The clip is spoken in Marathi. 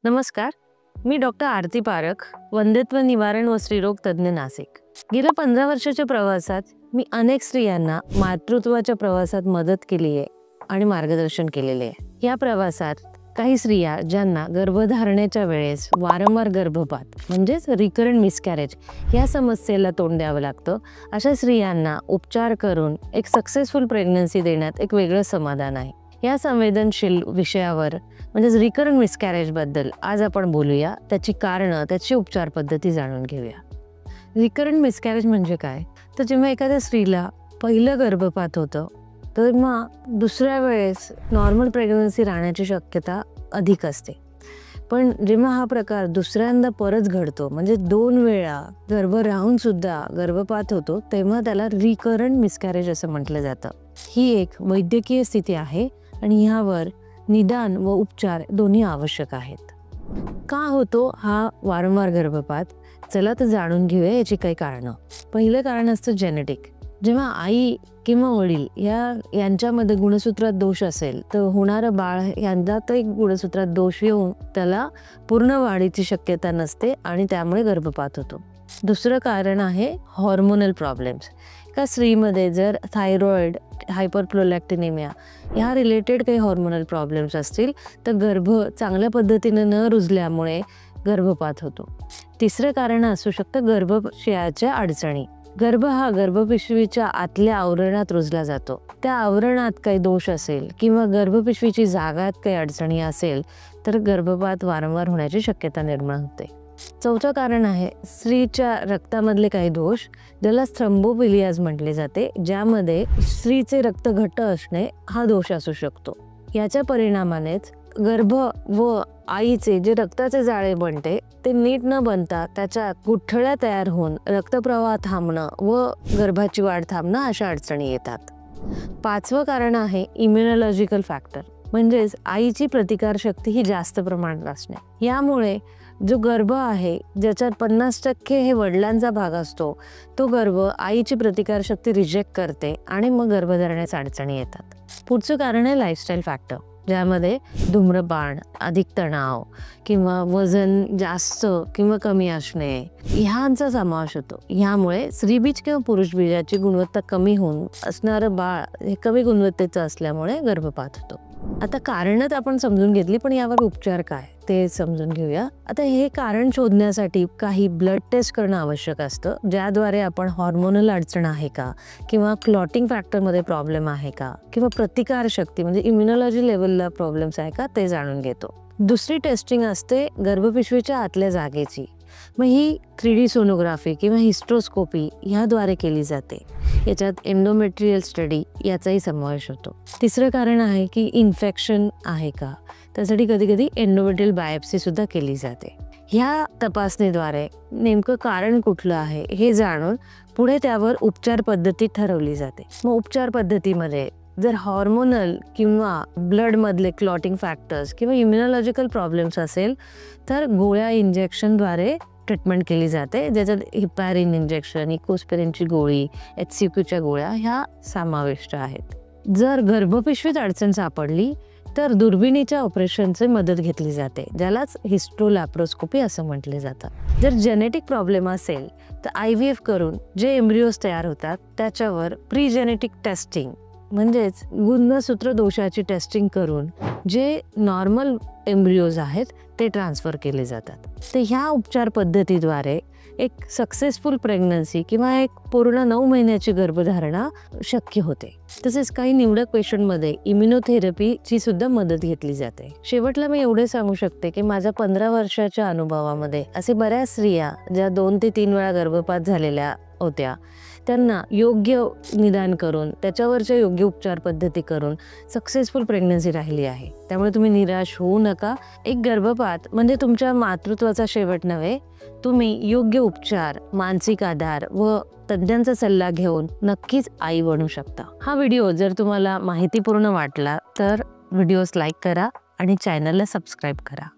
नमस्कार, मी डॉक्टर आरती पारख, वंध्यत्व निवारण व स्त्रीरोग तज्ञ, नाशिक। गेल्या 15 वर्षाच्या प्रवासात मी अनेक स्त्रियांना मातृत्वाच्या प्रवासात मदत केली आहे आणि मार्गदर्शन केलेले आहे। या प्रवासात काही स्त्रिया ज्यांना गर्भधारणेच्या वेळेस वारंवार गर्भपात म्हणजेच रिकरंट मिसकॅरेज या समस्येला तोंड द्यावं लागतं, अशा स्त्रियांना उपचार करून एक सक्सेसफुल प्रेग्नन्सी देण्यात एक वेगळं समाधान आहे। या संवेदनशील विषयावर म्हणजे रिकरंट मिसकॅरेज बद्दल आज आपण बोलूया। त्याची कारणं, त्याची उपचार पद्धती जाणून घेऊया। रिकरंट मिसकॅरेज म्हणजे काय? तर जेव्हा एखाद्या स्त्रीला पहिलं गर्भपात होतं तेव्हा दुसऱ्या वेळेस नॉर्मल प्रेग्नन्सी राहण्याची शक्यता अधिक असते, पण जेव्हा हा प्रकार दुसऱ्यांदा परत घडतो म्हणजे 2 वेळा गर्भ राहून सुद्धा गर्भपात होतो, तेव्हा त्याला रिकरंट मिसकॅरेज असं म्हटलं जातं। ही एक वैद्यकीय स्थिती आहे आणि ह्यावर निदान व उपचार दोन्ही आवश्यक आहेत। का होतो हा वारंवार गर्भपात? चला तर जाणून घेऊया याची काही कारणं। पहिलं कारण असतं जेनेटिक। जेव्हा आई किंवा वडील यांच्यामध्ये गुणसूत्रात दोष असेल तर होणारं बाळ यांच्यात एक गुणसूत्रात दोष येऊन त्याला पूर्ण वाढीची शक्यता नसते आणि त्यामुळे गर्भपात होतो। दुसरं कारण आहे हॉर्मोनल प्रॉब्लेम्स। का स्त्रीमध्ये जर थायरॉइड, हायपरप्रोलॅक्टिनेमिया ह्या रिलेटेड काही हॉर्मोनल प्रॉब्लेम्स असतील तर गर्भ चांगल्या पद्धतीने न रुजल्यामुळे गर्भपात होतो। तिसरं कारण असू शकतं गर्भाशयाच्या अडचणी। गर्भ हा गर्भपिशवीच्या आतल्या आवरणात रुजला जातो। त्या आवरणात काही दोष असेल किंवा गर्भपिशवीची जागात काही अडचणी असेल तर गर्भपात वारंवार होण्याची शक्यता निर्माण होते। चौथं कारण आहे स्त्रीच्या रक्तामधले काही दोष, ज्याला थ्रोम्बोफिलियाज म्हटले जाते, ज्यामध्ये स्त्रीचे रक्त घट्ट असणे हा दोष असू शकतो। याच्या परिणामानेच गर्भ व आईचे जे रक्ताचे जाळे बनते ते नीट न बनता त्याच्या गुठळ्या तयार होऊन रक्तप्रवाह थांबणं व गर्भाची वाढ थांबणं अशा अडचणी येतात। 5वं कारण आहे इम्युनॉलॉजिकल फॅक्टर, म्हणजेच आईची प्रतिकारशक्ती ही जास्त प्रमाणात असणे। यामुळे जो गर्भ आहे ज्याच्यात 50% हे वडिलांचा भाग असतो, तो गर्भ आईची प्रतिकारशक्ती रिजेक्ट करते आणि मग गर्भधारणेच्या अडचणी येतात। पुढचं कारण आहे लाईफस्टाईल फॅक्टर, ज्यामध्ये धूम्रपान, अधिक तणाव किंवा वजन जास्त किंवा कमी असणे ह्यांचा समावेश होतो। यामुळे स्त्रीबीज किंवा पुरुषबीजाची गुणवत्ता कमी होऊन असणारं बाळ हे कमी गुणवत्तेचं असल्यामुळे गर्भपात होतो। आता कारणच आपण समजून घेतली, पण यावर उपचार काय ते समजून घेऊया। आता हे कारण शोधण्यासाठी काही ब्लड टेस्ट करणं आवश्यक असतं, ज्याद्वारे आपण हॉर्मोनल अडचण आहे का किंवा क्लॉटिंग फॅक्टरमध्ये प्रॉब्लेम आहे का किंवा प्रतिकारशक्ती म्हणजे इम्युनॉलॉजी लेवलला प्रॉब्लेम्स आहे का ते जाणून घेतो। दुसरी टेस्टिंग असते गर्भपिशवीच्या आतल्या जागेची। मग ही 3D सोनोग्राफी किंवा हिस्ट्रोस्कोपी ह्याद्वारे केली जाते। याच्यात एंडोमेट्रियल स्टडी याचाही समावेश होतो। तिसरं कारण आहे की इन्फेक्शन आहे का, त्यासाठी कधी कधी एंडोमेट्रियल बायोप्सी सुद्धा केली जाते। ह्या तपासणीद्वारे नेमकं कारण कुठलं आहे हे जाणून पुढे त्यावर उपचार पद्धती ठरवली जाते। मग उपचार पद्धतीमध्ये जर हॉर्मोनल किंवा ब्लड मधले क्लॉटिंग फॅक्टर्स किंवा इम्युनॉलॉजिकल प्रॉब्लेम्स असेल तर गोळ्या इंजेक्शनद्वारे ट्रीटमेंट केली जाते, ज्याच्यात हिपॅरिन इंजेक्शन, इकोस्पिरिनची गोळी, HCQ गोळ्या ह्या समाविष्ट आहेत। जर गर्भपिशवीत अडचण सापडली तर दुर्बिणीच्या ऑपरेशनची मदत घेतली जाते, ज्यालाच हिस्ट्रोलॅप्रोस्कोपी असं म्हटले जातं। जर जेनेटिक प्रॉब्लेम असेल तर IVF करून जे एम्ब्रियोज तयार होतात त्याच्यावर प्रीजेनेटिक टेस्टिंग म्हणजेच गुणसूत्र दोषाची टेस्टिंग करून जे नॉर्मल एम्ब्रियोज आहेत ते ट्रान्सफर केले जातात। तर ह्या उपचार पद्धतीद्वारे एक सक्सेसफुल प्रेग्नन्सी किंवा एक पूर्ण 9 महिन्याची गर्भधारणा शक्य होते। तसेच काही निवडक पेशंटमध्ये इम्युनोथेरपीची सुद्धा मदत घेतली जाते। शेवटला मी एवढे सांगू शकते की माझ्या 15 वर्षाच्या अनुभवामध्ये असे बऱ्याच स्त्रिया ज्या 2 ते 3 वेळा गर्भपात झालेल्या होत्या, त्यांना योग्य निदान करून त्याच्यावरच्या योग्य उपचार पद्धती करून सक्सेसफुल प्रेग्नन्सी राहिली आहे। त्यामुळे तुम्ही निराश होऊ नका। एक गर्भपात म्हणजे तुमच्या मातृत्वाचा शेवट नव्हे। तुम्ही योग्य उपचार, मानसिक आधार व तज्ञांचा सल्ला घेऊन नक्कीच आई बनू शकता। हा व्हिडिओ जर तुम्हाला माहितीपूर्ण वाटला तर व्हिडिओस लाईक करा आणि चॅनलला सबस्क्राईब करा।